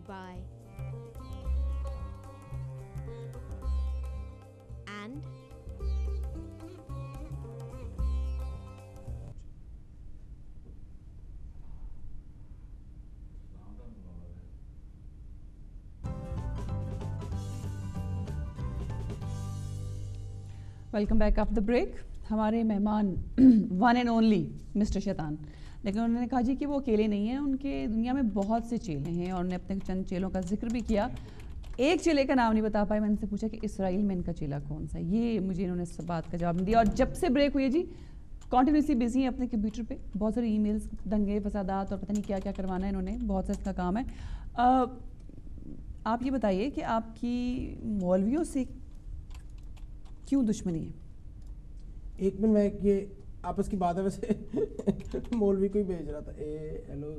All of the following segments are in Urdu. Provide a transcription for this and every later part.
Dubai. And welcome back of the break. ہمارے مہمان ون اینڈ اونلی مسٹر شیطان, لیکن انہوں نے کہا جی کہ وہ اکیلے نہیں ہیں, ان کے دنیا میں بہت سے چیلے ہیں, اور انہوں نے اپنے چند چیلوں کا ذکر بھی کیا. ایک چیلے کا نام نہیں بتا پائے. میں ان سے پوچھا کہ اسرائیل میں ان کا چیلا کون سا ہے, یہ مجھے انہوں نے اس بات کا جواب دیا. اور جب سے بریک ہوئی ہے جی کنٹینیوسلی بزی ہیں اپنے کمپیوٹر پہ, بہت سارے ای میلز, دنگے فسادات اور پتہ نہیں کیا کیا کروانا ہے انہوں نے, بہت سا اس کا کام ہے. آپ یہ بتائیے کہ آپ کی مولویوں سے کیوں دشمنی ہے؟ ایک منٹ, میں یہ آپس کی بات ہے ویسے مولوی کو ہی بھیج رہا تھا. ہیلو,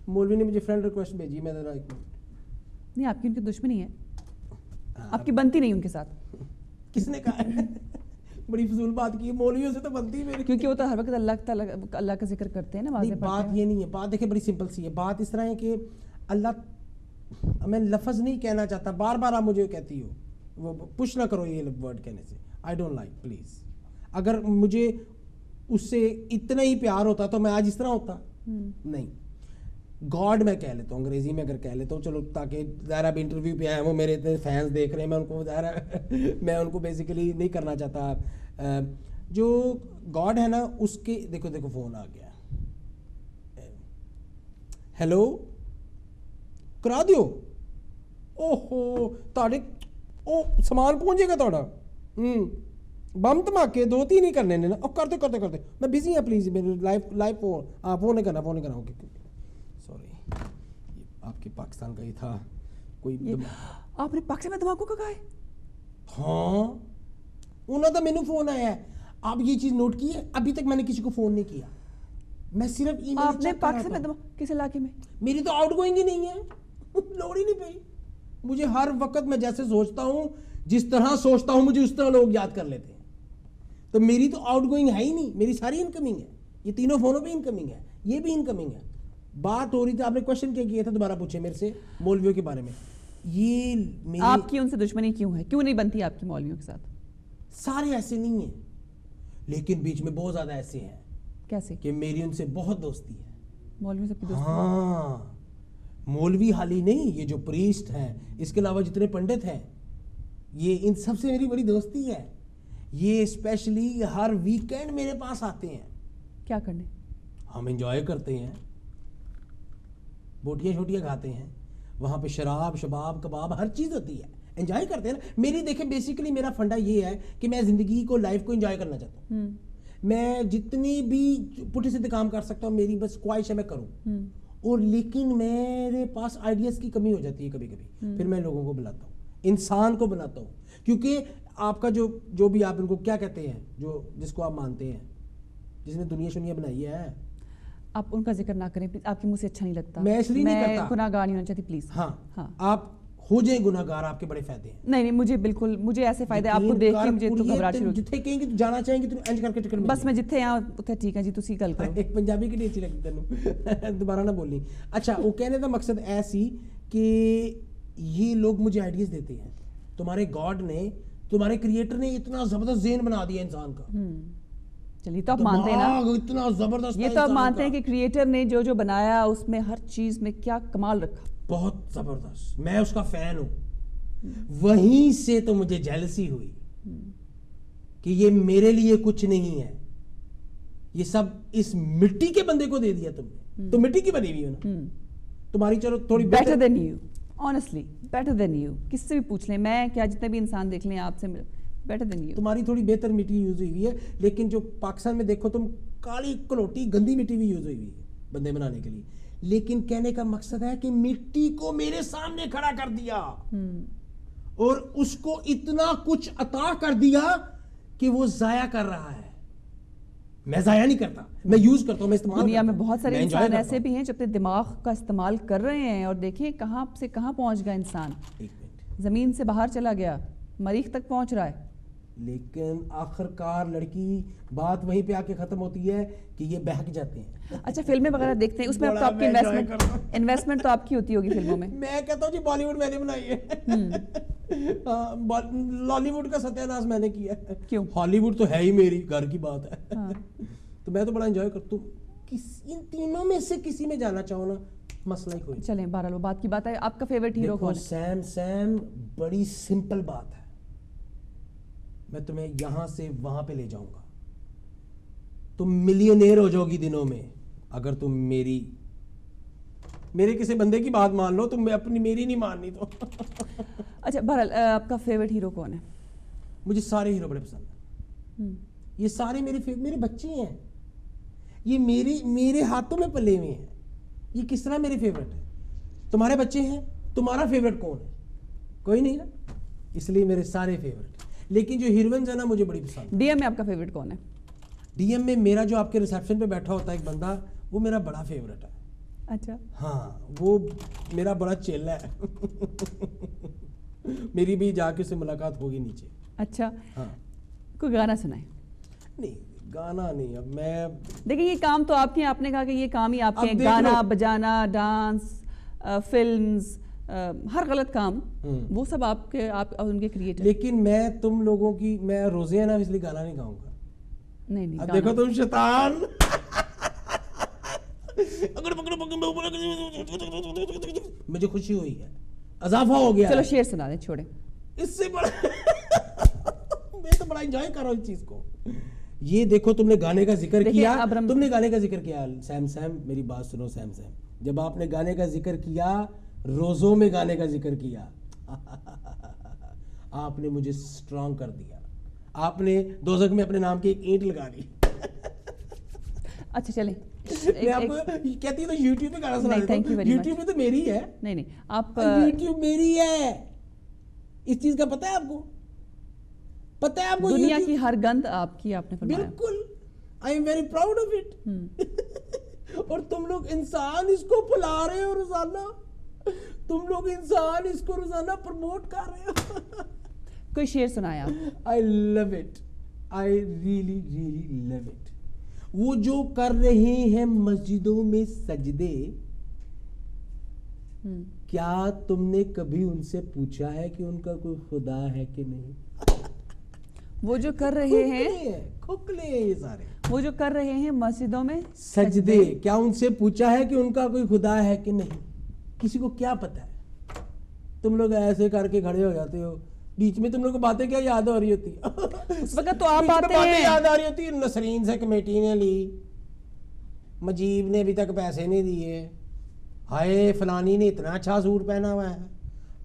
مولوی نے مجھے فرینڈ ریکویسٹ بھیجی, میں ذرا ایک منٹ. نہیں, آپ کی ان کی دشمنی ہے, آپ کی بنتی نہیں ان کے ساتھ. کس نے کہا ہے؟ بڑی فضول بات کی, مولویوں سے تو بنتی میری, کیونکہ وہ تو ہر وقت اللہ کا ذکر کرتے ہیں نا. بات یہ نہیں ہے, بات دیکھیں بڑی سمپل سی ہے. بات اس طرح ہے کہ اللہ, میں لفظ نہیں کہنا چاہتا, بار بار آپ مجھے کہتی ہو, وہ پش نہ کرو یہ ورڈ کہنے سے. I don't like, please. اگر مجھے اس سے اتنا ہی پیار ہوتا تو میں آج اس طرح ہوتا نہیں. گاڈ میں کہہ لیتا ہوں, انگریزی میں اگر کہہ لیتا ہوں, چلو تاکہ ظاہر اب انٹرویو پہ آئے, وہ میرے اتنے فینس دیکھ رہے ہیں, میں ان کو ظاہر میں ان کو بیسیکلی نہیں کرنا چاہتا. جو گاڈ ہے نا اس کے, دیکھو فون آ گیا. ہیلو, کرا دیو. اوہو تاڑے, او سامان پہنچے گا تھوڑا. بم دھماکے 2-3 ہی کرنے نے نا, کرتے میں بزی ہوں, پلیز میرے لائف فون, فون نہیں کرنا. اوکے سوری, آپ کے پاکستان کا ہی تھا کوئی. آپ نے پاکستان میں دھماکوں کا کہا ہے؟ ہاں, انہوں کا مینو فون آیا ہے. آپ یہ چیز نوٹ کی ہے, ابھی تک میں نے کسی کو فون نہیں کیا, میں صرف ای میل. آپ نے پاکستان میں کس علاقے میں؟ میری تو آؤٹ گوئنگ ہی نہیں ہے, لوڑ ہی نہیں پئی. مجھے ہر وقت میں جیسے سوچتا ہوں, جس طرح سوچتا ہوں مجھے اس طرح لوگ یاد کر لیتے ہیں. تو میری تو آؤٹ گوئنگ ہے ہی نہیں, میری ساری انکمنگ ہے. یہ تینوں فونوں پہ انکمنگ ہے, یہ بھی انکمنگ ہے. بات ہو رہی تھی, آپ نے کوشچن کیا کیا تھا, دوبارہ پوچھے میرے سے مولویوں کے بارے میں. یہ آپ کی ان سے دشمنی کیوں ہے, کیوں نہیں بنتی آپ کی مولویوں کے ساتھ؟ سارے ایسے نہیں ہیں, لیکن بیچ میں بہت زیادہ ایسے ہیں. کیسے کہ میری ان سے بہت دوستی ہے. مولوی سے دوستی؟ ہاں, مولوی حالی نہیں, یہ جو پریسٹ ہیں, اس کے علاوہ جتنے پنڈت ہیں, یہ ان سب سے میری بڑی دوستی ہے. یہ اسپیشلی ہر ویکینڈ میرے پاس آتے ہیں. کیا کرنے؟ ہم انجوائے کرتے ہیں, بوٹیاں چھوٹیاں کھاتے ہیں, وہاں پہ شراب شباب کباب ہر چیز ہوتی ہے, انجوائے کرتے ہیں نا. میری دیکھیں بیسیکلی میرا فنڈا یہ ہے کہ میں زندگی کو, لائف کو انجوائے کرنا چاہتا ہوں. میں جتنی بھی پٹھے سیدھے کام کر سکتا ہوں, میری بس خواہش ہے میں کروں. اور لیکن میرے پاس آئیڈیاز کی کمی ہو جاتی ہے کبھی کبھی, پھر میں لوگوں کو بلاتا ہوں, انسان کو بلاتا ہوں. کیونکہ آپ کا جو بھی آپ ان کو کیا کہتے ہیں, جس کو آپ مانتے ہیں, جس نے دنیا شنیا بنائی ہے. آپ ان کا ذکر نہ کریں پلیز, آپ کے منہ سے اچھا نہیں لگتا. میں اس لیے نہیں کرتا, گناہگار نہیں ہونا چاہتی پلیز. ہاں, آپ ہو جائیں گناہگار, آپ کے بڑے فائدے ہیں. نہیں, مجھے بالکل, مجھے ایسے فائدے آپ کو دیکھ کے مجھے تو گھبراہٹ شروع. جتھے کہیں گے جانا چاہیں گے تو انج کر کے ٹکٹ مل بس میں جتھے آؤں اتنے ٹھیک ہے جی, تسی گل کرو. ایک پنجابی کی اچھی لگتی تینوں, دوبارہ نہ بولنی. اچھا, وہ کہنے کا مقصد ایسی کہ یہ لوگ مجھے آئیڈیاز دیتے ہیں. تمہارے گاڈ نے, تمہارے کریٹر نے اتنا زبردست ذہن بنا دیا انسان کا. چلیے تو آپ مانتے ہیں نا, اتنا زبردست, یہ تو آپ مانتے ہیں کہ کریٹر نے جو بنایا اس میں ہر چیز میں کیا کمال رکھا. بہت زبردست, میں اس کا فین ہوں. وہیں سے تو مجھے جیلسی ہوئی کہ یہ میرے لیے کچھ نہیں ہے, یہ سب اس مٹی کے بندے کو دے دیا تم نے. تو مٹی کی بنی ہوئی ہے نا تمہاری, چلو تھوڑی better than you, honestly better than you. کس سے بھی پوچھ لیں, میں کیا جتنے بھی انسان دیکھ لیں آپ سے, بیٹر دین یو. تمہاری تھوڑی بہتر مٹی یوز ہوئی ہے, لیکن جو پاکستان میں دیکھو تم, کالی کلوٹی گندی مٹی بھی یوز ہوئی ہے بندے بنانے کے لیے. لیکن کہنے کا مقصد ہے کہ مٹی کو میرے سامنے کھڑا کر دیا اور اس کو اتنا کچھ عطا کر دیا کہ وہ ضائع کر رہا ہے. میں ضائع نہیں کرتا, میں یوز کرتا ہوں, میں استعمال. دنیا میں بہت سارے انسان ایسے بھی ہیں جو اپنے دماغ کا استعمال کر رہے ہیں, اور دیکھیں کہاں سے کہاں پہنچ گیا انسان. زمین سے باہر چلا گیا, مریخ تک پہنچ رہا ہے. لیکن آخر کار لڑکی بات وہیں پہ آ کے ختم ہوتی ہے کہ یہ بہک جاتے ہیں. اچھا فلمیں وغیرہ دیکھتے ہیں, اس میں اب تو آپ کی انویسٹمنٹ تو آپ کی ہوتی ہوگی فلموں میں. میں کہتا ہوں جی بالی ووڈ میں نے بنائی ہے, لالی ووڈ کا ستیہ ناش میں نے کیا ہے. کیوں؟ ہالی ووڈ تو ہے ہی میری گھر کی بات ہے. تو میں تو بڑا انجوائے کرتا ہوں. ان تینوں میں سے کسی میں جانا چاہو نا, مسئلہ ہی کوئی. چلیں بہرحال وہ بات کی بات ہے. آپ کا فیوریٹ ہیرو کون ہے؟ سیم بڑی سمپل بات ہے, میں تمہیں یہاں سے وہاں پہ لے جاؤں گا, تم ملینئر ہو جاؤ گی دنوں میں اگر تم میرے کسی بندے کی بات مان لو, تم اپنی میری نہیں ماننی تو. اچھا بہرحال آپ کا فیوریٹ ہیرو کون ہے؟ مجھے سارے ہیرو بڑے پسند ہیں. یہ سارے میرے بچے ہیں, یہ میرے ہاتھوں میں پلے ہوئے ہیں. یہ کس طرح میرے فیوریٹ ہے؟ تمہارے بچے ہیں, تمہارا فیوریٹ کون ہے؟ کوئی نہیں نا, اس لیے میرے سارے فیوریٹ. لیکن جو ہیروئنز ہے نا مجھے بڑی پسند. ڈی ایم میں آپ کا فیوریٹ کون ہے؟ ڈی ایم میں میرا جو آپ کے ریسیپشن پہ بیٹھا ہوتا ہے ایک بندہ, وہ میرا بڑا فیوریٹ ہے. اچھا ہاں, وہ میرا بڑا چیلا ہے. میری بھی جا کے سے ملاقات ہوگی نیچے. اچھا ہاں, کوئی گانا سنائیں. نہیں گانا نہیں, اب میں دیکھیں یہ کام تو آپ کے, آپ نے کہا کہ یہ کام ہی آپ کے, گانا بجانا, ڈانس, فلمز, ہر غلط کام وہ سب آپ کے, آپ ان کے کریٹر. لیکن میں تم لوگوں کی, میں روزے نا اس لیے گانا نہیں گاؤں گا. نہیں اب دیکھو تم شیطان, مجھے خوشی ہوئی ہے, اضافہ ہو گیا. چلو شعر سنا دیں, چھوڑیں. اس سے بڑا میں تو بڑا انجوائے کر رہا ہوں اس چیز کو. یہ دیکھو تم نے گانے کا ذکر کیا, تم نے گانے کا ذکر کیا. سیم میری بات سنو سیم, جب آپ نے گانے کا ذکر کیا, روزوں میں گانے کا ذکر کیا, آپ نے مجھے سٹرانگ کر دیا. آپ نے دوزخ میں اپنے نام کی ایک اینٹ لگا دی. اچھا چلیں, میں آپ کو کہتی ہوں یوٹیوب پہ گانا سنا دیتا ہوں. یوٹیوب پہ تو میری ہے. نہیں آپ, یوٹیوب میری ہے, اس چیز کا پتہ ہے آپ کو, پتہ ہے آپ کو. دنیا کی ہر گند آپ کی, آپ نے فرمایا. بالکل, I am very proud of it. اور تم لوگ انسان اس کو پھلا رہے ہو روزانہ, تم لوگ انسان اس کو روزانہ پروموٹ کر رہے ہو. کوئی شعر سنایا آپ. I love it, I really love it. وہ جو کر رہے ہیں مسجدوں میں سجدے, کیا تم نے کبھی ان سے پوچھا ہے کہ ان کا کوئی خدا ہے کہ نہیں؟ وہ جو کر رہے ہیں, کھوکھلے ہیں یہ سارے, وہ جو کر رہے ہیں مسجدوں میں سجدے, کیا ان سے پوچھا ہے کہ ان کا کوئی خدا ہے کہ نہیں؟ کسی کو کیا پتا ہے؟ تم لوگ ایسے کر کے کھڑے ہو جاتے ہو, بیچ میں تم لوگ کو باتیں کیا یاد ہو رہی ہوتی, اس وقت تو آپ آتے ہیں, یاد آ رہی ہوتی. نسرین سے کمیٹی نے لی, مجیب نے ابھی تک پیسے نہیں دیے, ہائے فلانی نے اتنا اچھا سوٹ پہنا ہوا ہے,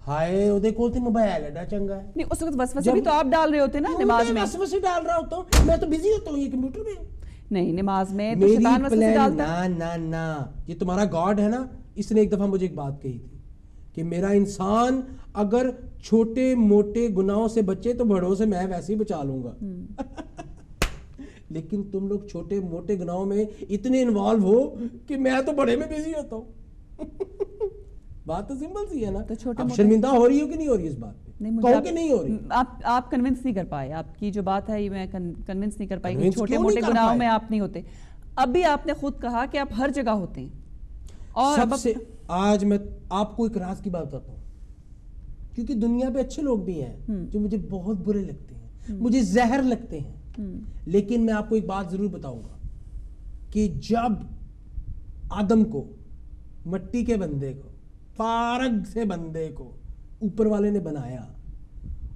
ہائے وہ دیکھو تے موبائل ایڈا چنگا ہے. نہیں اس وقت وسوسے بھی تو آپ ڈال رہے ہوتے نا نماز میں. وسوسے ڈال رہا ہوتا ہوں میں, تو بزی ہوتا ہوں یہ کمپیوٹر میں. نہیں نماز میں تو شیطان وسوسے ڈالتا ہے. نا, یہ تمہارا گاڈ ہے نا, اس نے ایک دفعہ مجھے ایک بات کہی تھی کہ میرا انسان اگر چھوٹے موٹے گناہوں سے بچے تو بڑوں سے میں ویسے ہی بچا لوں گا. لیکن تم لوگ چھوٹے موٹے گناہوں میں اتنے انوالو ہو کہ میں تو بڑے میں بزی ہوتا ہوں. بات تو سمپل سی ہے نا. اب شرمندہ ہو رہی ہو کہ نہیں ہو رہی اس بات پہ؟ کہو کہ نہیں ہو رہی. آپ کنونس نہیں کر پائے, آپ کی جو بات ہے یہ میں کنونس نہیں کر پائی کہ چھوٹے موٹے گناہوں میں آپ نہیں ہوتے. اب بھی آپ نے خود کہا کہ آپ ہر جگہ ہوتے ہیں. اور سب سے آج میں آپ کو ایک راز کی بات بتاتا ہوں, کیونکہ دنیا پہ اچھے لوگ بھی ہیں جو مجھے بہت برے لگتے ہیں, مجھے زہر لگتے ہیں. لیکن میں آپ کو ایک بات ضرور بتاؤں گا کہ جب آدم کو, مٹی کے بندے کو, فارغ سے بندے کو اوپر والے نے بنایا,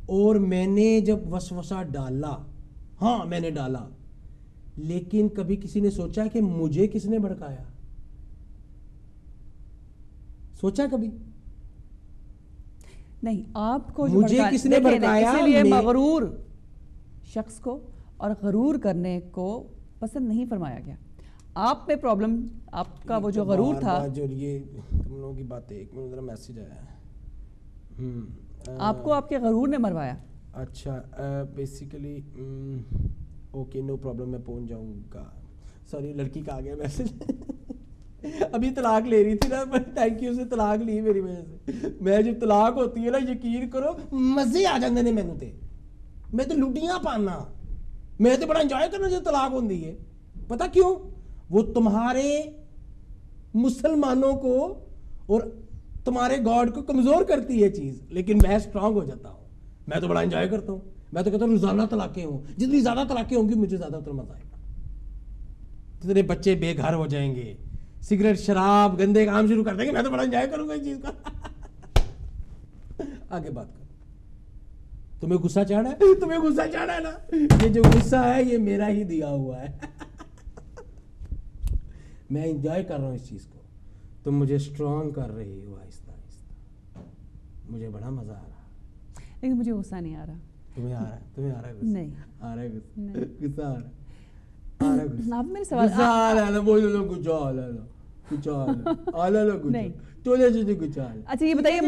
اور میں نے جب وسوسہ ڈالا, ہاں میں نے ڈالا, لیکن کبھی کسی نے سوچا کہ مجھے کس نے بھڑکایا؟ سوچا کبھی نہیں. آپ کو مجھے کس نے بھڑکایا؟ اسی لیے مغرور شخص کو اور غرور کرنے کو پسند نہیں فرمایا گیا. آپ پہ پرابلم, آپ کا وہ جو غرور تھا, جو یہ تم لوگوں کی باتیں, ایک منٹ ذرا میسج آیا ہے, آپ کو آپ کے غرور نے مروایا. اچھا بیسیکلی اوکے نو پرابلم, میں پہنچ جاؤں گا. سوری لڑکی کا آ گیا میسج. ابھی طلاق لے رہی تھی نا, تھینک یو سے طلاق لی میری وجہ سے. میں جب طلاق ہوتی ہے نا, یقین کرو مزے آ جاندے نے مینوں تے. میں تو لٹیاں پانا, میں تو بڑا انجوائے کرنا جو طلاق ہوندی ہے. پتا کیوں؟ وہ تمہارے مسلمانوں کو اور تمہارے گاڈ کو کمزور کرتی ہے چیز, لیکن میں اسٹرانگ ہو جاتا ہوں. میں تو بڑا انجوائے کرتا ہوں. میں تو کہتا ہوں روزانہ طلاقیں ہوں, جتنی زیادہ طلاقیں ہوں گی مجھے زیادہ اتنا مزہ آئے گا. جتنے بچے بے گھر ہو جائیں گے, سگریٹ شراب گندے کام شروع کر دیں گے, میں تو بڑا انجوائے کروں گا اس چیز کا. آگے بات کرو. تمہیں غصہ چڑھا ہے, تمہیں غصہ چڑھا ہے نا, یہ جو غصہ ہے یہ میرا ہی دیا ہوا ہے. میں انجوائے کر رہا ہوں اس چیز کو, تم مجھے اسٹرانگ کر رہی ہو آہستہ آہستہ, مجھے بڑا مزہ آ رہا. لیکن مجھے غصہ نہیں آ رہا. تمہیں آ رہا ہے, تمہیں آ رہا ہے غصہ؟ نہیں آ رہا ہے غصہ, غصہ آ رہا ہے, آ رہا ہے غصہ. آپ میرے سوال غصہ آ رہا ہے نا, بولو نا کچھ آل ہے نا, کچھ آل ہے, آل ہے نا کچھ, نہیں. چولے سے کچھ آل. اچھا یہ بتائیے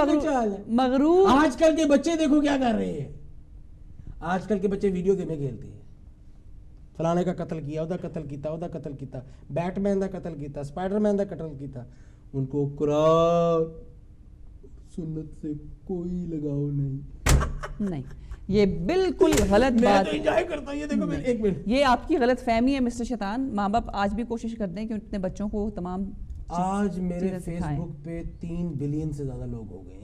مغرور آج کل کے بچے دیکھو کیا کر رہے ہیں. آج کل کے بچے ویڈیو گیمیں کھیلتے ہیں, فلانے کا قتل کیا, ادھر قتل کیتا, ادھر قتل کیتا, بیٹ مین دا قتل کیتا, اسپائڈر مین دا قتل کیتا. ان کو قرآن سنت سے کوئی لگاؤ نہیں. یہ بالکل غلط میں بات تو انجوائے کرتا ہوں. یہ دیکھو, میں ایک منٹ, یہ آپ کی غلط فہمی ہے مسٹر شیطان. ماں باپ آج بھی کوشش کرتے ہیں کہ اپنے بچوں کو تمام آج میرے فیس بک پہ 3 بلین سے زیادہ لوگ ہو گئے ہیں.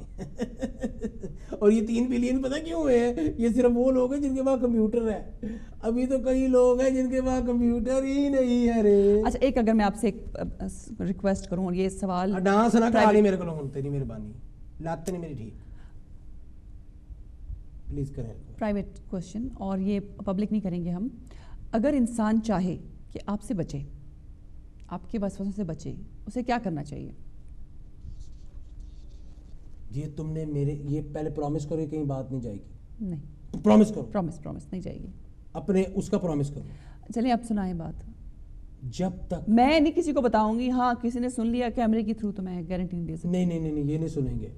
اور یہ 3 بلین پتہ کیوں ہوئے ہیں؟ یہ صرف وہ لوگ ہیں جن کے پاس کمپیوٹر ہے. ابھی تو کئی لوگ ہیں جن کے پاس کمپیوٹر ہی نہیں ہے رے. اچھا ایک اگر میں آپ سے ریکویسٹ کروں, اور یہ سوال ڈانس نہ کرا لی میرے کو لوگ, تیری مہربانی لات نہیں میری ٹھیک, پلیز کریں. پرائیویٹ کوشچن, اور یہ پبلک نہیں کریں گے ہم. اگر انسان چاہے کہ آپ سے بچے, آپ کے وسوسوں سے بچے, اسے کیا کرنا چاہیے؟ یہ تم نے میرے, یہ پہلے پرومس کرو کہیں بات نہیں جائے گی. نہیں پرومس کرو, پرومس نہیں جائے گی. اپنے اس کا پرومس کرو. چلیں آپ سنائیں بات. جب تک میں نہیں کسی کو بتاؤں گی, ہاں کسی نے سن لیا کیمرے کے تھرو تو میں گارنٹی نہیں دے سکتی. نہیں یہ نہیں سنیں گے.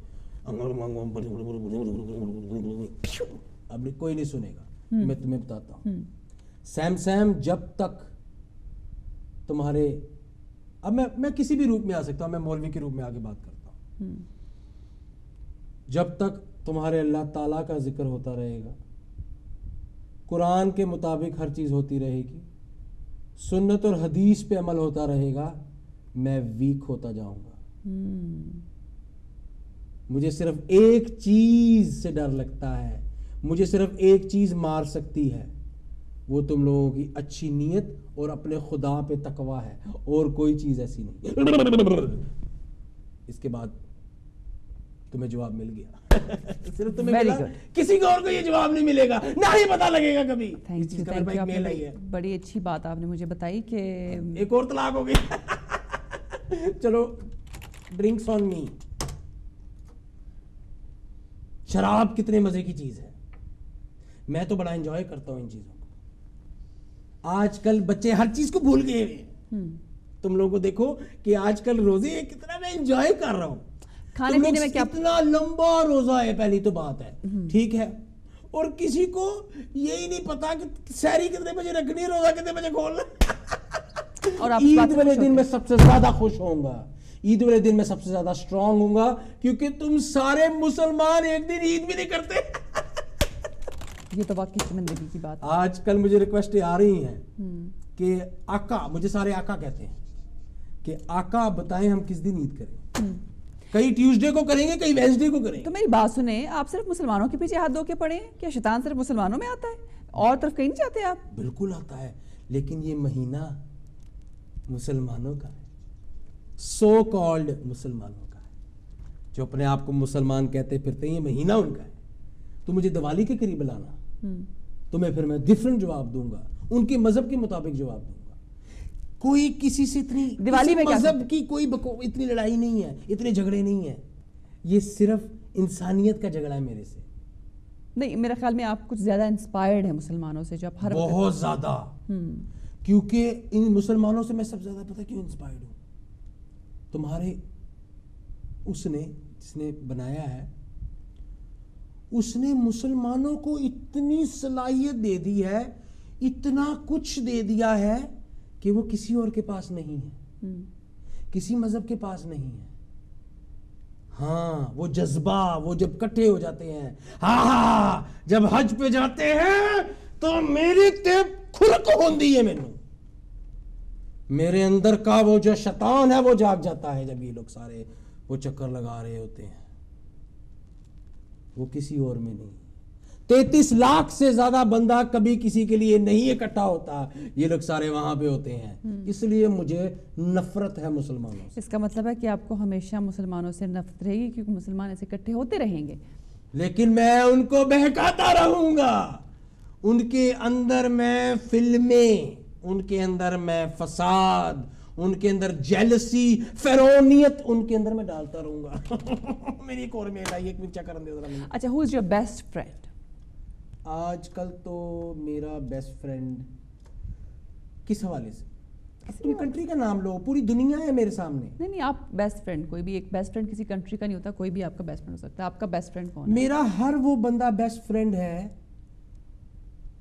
اب کوئی نہیں سنے گا. میں تمہیں بتاتا ہوں, سیم جب تک تمہارے, اب میں کسی بھی روپ میں آ سکتا ہوں, میں مولوی کے روپ میں آگے بات کرتا ہوں. جب تک تمہارے اللہ تعالیٰ کا ذکر ہوتا رہے گا, قرآن کے مطابق ہر چیز ہوتی رہے گی, سنت اور حدیث پہ عمل ہوتا رہے گا, میں ویک ہوتا جاؤں گا. مجھے صرف ایک چیز سے ڈر لگتا ہے, مجھے صرف ایک چیز مار سکتی ہے, وہ تم لوگوں کی اچھی نیت اور اپنے خدا پہ تقویٰ ہے, اور کوئی چیز ایسی نہیں. اس کے بعد تمہیں جواب مل گیا. صرف تمہیں ملا, کسی کو اور کو یہ جواب نہیں ملے گا, نہ ہی پتا لگے گا کبھی. اس چیز کا میرے پاس میل آئی ہے. بڑی اچھی بات آپ نے مجھے بتائی کہ ایک اور طلاق ہو گئی. چلو ڈرنکس آن می. شراب کتنے مزے کی چیز ہے, میں تو بڑا انجوائے کرتا ہوں ان چیزوں کو. آج کل بچے ہر چیز کو بھول گئے ہیں. تم لوگوں کو دیکھو کہ آج کل روزے کتنا میں انجوائے کر رہا ہوں. کھانے پینے میں کیا اتنا لمبا روزہ ہے, پہلی تو بات ہے, ٹھیک ہے, اور کسی کو یہی نہیں پتا کہ سحری کتنے بجے رکھنی ہے, روزہ کتنے بجے کھولنا. اور عید والے دن میں سب سے زیادہ خوش ہوں گا, عید والے دن میں سب سے زیادہ اسٹرانگ ہوں گا, کیونکہ تم سارے مسلمان ایک دن عید بھی نہیں کرتے. یہ تو واقعی شرمندگی کی بات. آج کل مجھے ریکویسٹیں آ رہی ہیں کہ آقا, مجھے سارے آقا کہتے ہیں کہ آقا بتائیں ہم کس دن عید کریں. کئی ٹیوزڈے کو کریں گے, کئی وینسڈے کو کریں گے. تو میری بات سنیں, آپ صرف مسلمانوں کے پیچھے ہاتھ دھو کے پڑے, کیا شیطان صرف مسلمانوں میں آتا ہے, اور طرف کہیں نہیں جاتے آپ؟ بالکل آتا ہے, لیکن یہ مہینہ مسلمانوں کا ہے, سو کالڈ مسلمانوں کا ہے, جو اپنے آپ کو مسلمان کہتے پھرتے ہیں, یہ مہینہ ان کا ہے. تو مجھے دیوالی کے قریب لانا, تمہیں پھر میں ڈفرنٹ جواب دوں گا, ان کے مذہب کے مطابق جواب دوں گا. کوئی کسی سے اتنی دیوالی میں مذہب کی کوئی اتنی لڑائی نہیں ہے, اتنے جھگڑے نہیں ہیں. یہ صرف انسانیت کا جھگڑا ہے میرے سے. نہیں, میرے خیال میں آپ کچھ زیادہ انسپائرڈ ہیں مسلمانوں سے, جو آپ ہر بہت زیادہ, کیونکہ ان مسلمانوں سے میں سب سے زیادہ پتہ کیوں انسپائرڈ ہوں. تمہارے اس نے جس نے بنایا ہے, اس نے مسلمانوں کو اتنی صلاحیت دے دی ہے, اتنا کچھ دے دیا ہے کہ وہ کسی اور کے پاس نہیں ہے, کسی مذہب کے پاس نہیں ہے. ہاں وہ جذبہ وہ جب اکٹھے ہو جاتے ہیں ہاں جب حج پہ جاتے ہیں تو میری تے کھرک ہوندی ہے مینوں میرے اندر کا وہ جو شیطان ہے وہ جاگ جاتا ہے جب یہ لوگ سارے وہ چکر لگا رہے ہوتے ہیں وہ کسی اور میں نہیں 33 لاکھ سے زیادہ بندہ کبھی کسی کے لیے نہیں اکٹھا ہوتا یہ لوگ سارے وہاں پہ ہوتے ہیں اس لیے مجھے نفرت ہے مسلمانوں سے اس کا مطلب ہے کہ آپ کو ہمیشہ مسلمانوں سے نفرت رہے گی کیونکہ مسلمان ایسے اکٹھے ہوتے رہیں گے لیکن میں ان کو بہکاتا رہوں گا ان کے اندر میں فلمیں ان کے اندر میں فساد ان کے اندر جیلسی فرعونیت ان کے اندر میں ڈالتا رہوں گا میری ایک اور میل آئی ایک چیک کرن دے ذرا مجھے اچھا ہو از یور بیسٹ فرینڈ آج کل تو میرا بیسٹ فرینڈ کس حوالے سے اپنی کنٹری کا نام لو پوری دنیا ہے میرے سامنے نہیں آپ بیسٹ فرینڈ کوئی بھی ایک بیسٹ فرینڈ کسی کنٹری کا نہیں ہوتا کوئی بھی آپ کا بیسٹ فرینڈ ہو سکتا ہے آپ کا بیسٹ فرینڈ کون ہے میرا ہر وہ بندہ بیسٹ فرینڈ ہے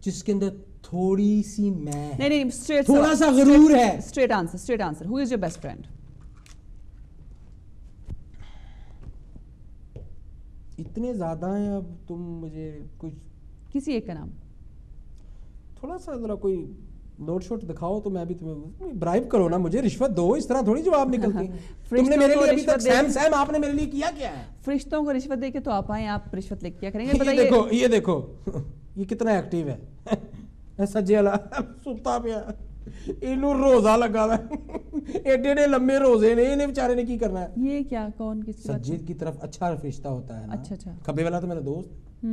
جس کے اندر تھوڑی سی میں نہیں اسٹریٹ تھوڑا سا غرور ہے straight answer who is your best friend اتنے زیادہ ہیں اب تم مجھے کچھ کسی ایک کا نام تھوڑا سا ذرا کوئی نوٹ شوٹ دکھاؤ تو میں بھی تمہیں برائب کرو نا مجھے رشوت دو اس طرح تھوڑی جواب نکلتے ہیں تم نے میرے لیے ابھی تک سیم آپ نے میرے لیے کیا کیا ہے فرشتوں کو رشوت دے کے تو آپ آئیں آپ رشوت لے کے کیا کریں گے بتائیے یہ دیکھو یہ کتنا ایکٹیو ہے سجے والا ستا پیا اینو روزہ لگا ہوا ہے ایڈے ایڈے لمبے روزے نے انہیں بیچارے نے کی کرنا ہے یہ کیا کون کس کی بات سجید کی طرف اچھا فرشتہ ہوتا ہے نا اچھا کھبے والا تو میرا دوست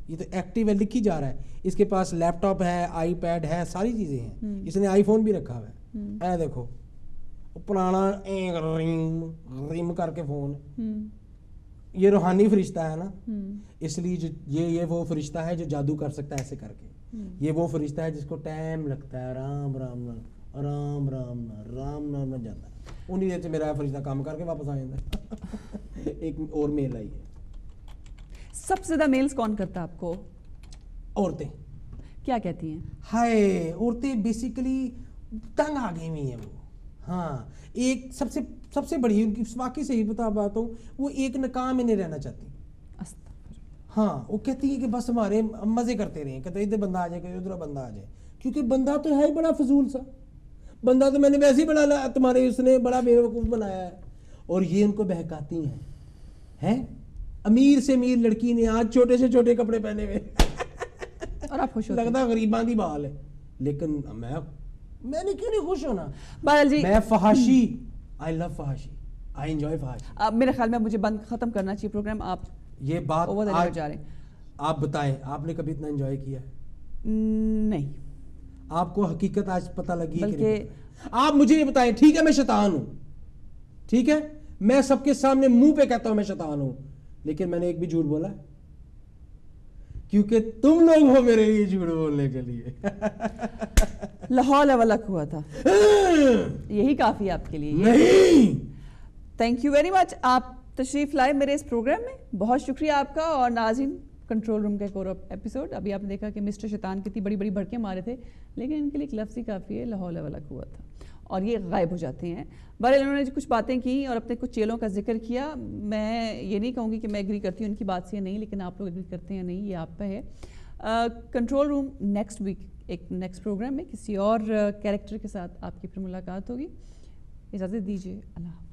یہ تو ایکٹیو ہے لکھی جا رہا ہے اس کے پاس لیپ ٹاپ ہے آئی پیڈ ہے ساری چیزیں ہیں اس نے آئی فون بھی رکھا ہوا ہے اے دیکھو پرانا ریم کر کے فون یہ روحانی فرشتہ ہے نا اس لیے یہ وہ فرشتہ ہے جو جادو کر سکتا ہے ایسے کر کے یہ وہ فرشتہ ہے جس کو ٹائم لگتا ہے رام نہ جاتا ہے انہی دیر سے میرا فرشتہ کام کر کے واپس آ جاتا ہے ایک اور میل آئی ہے سب سے زیادہ میلز کون کرتا ہے آپ کو عورتیں کیا کہتی ہیں ہائے عورتیں بیسیکلی تنگ آ گئی ہوئی ہیں وہ ہاں ایک سب سے بڑی ان کی واقعی سے ہی بتا بات ہوں وہ ایک نکاح میں نہیں رہنا چاہتی ہاں وہ کہتی ہے کہ بس ہمارے مزے کرتے رہیں کہتے ادھر بندہ آ جائے کہ ادھر بندہ آ جائے کیونکہ بندہ تو ہے ہی بڑا فضول سا بندہ تو میں نے ویسے ہی بنا تمہارے اس نے بڑا بے وقوف بنایا ہے اور یہ ان کو بہکاتی ہیں امیر سے امیر لڑکی نے آج چھوٹے سے چھوٹے کپڑے پہنے ہوئے اور آپ خوش ہوتے لگتا غریباں دی بال ہے لیکن میں نے کیوں نہیں خوش ہونا بہرحال جی میں فحاشی آئی لو فحاشی آئی انجوائے فحاشی میرے خیال میں مجھے بند ختم کرنا چاہیے پروگرام آپ یہ بات آج جا رہے ہیں آپ بتائیں آپ نے کبھی اتنا انجوائے کیا ہے نہیں آپ کو حقیقت آج پتہ لگی بلکہ آپ مجھے یہ بتائیں ٹھیک ہے میں شیطان ہوں ٹھیک ہے میں سب کے سامنے منہ پہ کہتا ہوں میں شیطان ہوں لیکن میں نے ایک بھی جھوٹ بولا کیونکہ تم لوگ ہو میرے لیے جھوٹ بولنے کے لیے لاہور ولک ہوا تھا یہی کافی آپ کے لیے نہیں تھینک یو ویری مچ آپ تشریف لائے میرے اس پروگرام میں بہت شکریہ آپ کا اور ناظرین کنٹرول روم کا ایک اور ایپیسوڈ ابھی آپ نے دیکھا کہ مسٹر شیطان کتنی بڑی بڑی بھڑکے مارے تھے لیکن ان کے لیے ایک لفظ ہی کافی ہے لاہور ولک ہوا تھا اور یہ غائب ہو جاتے ہیں بہرحال انہوں نے کچھ باتیں کی اور اپنے کچھ چیلوں کا ذکر کیا میں یہ نہیں کہوں گی کہ میں ایگری کرتی ہوں ان کی بات سے نہیں لیکن آپ لوگ ایگری کرتے ہیں نہیں یہ آپ پہ ہے کنٹرول روم نیکسٹ ویک ایک نیکسٹ پروگرام میں کسی اور کیریکٹر کے ساتھ آپ کی پھر ملاقات ہوگی اجازت دیجیے اللہ حافظ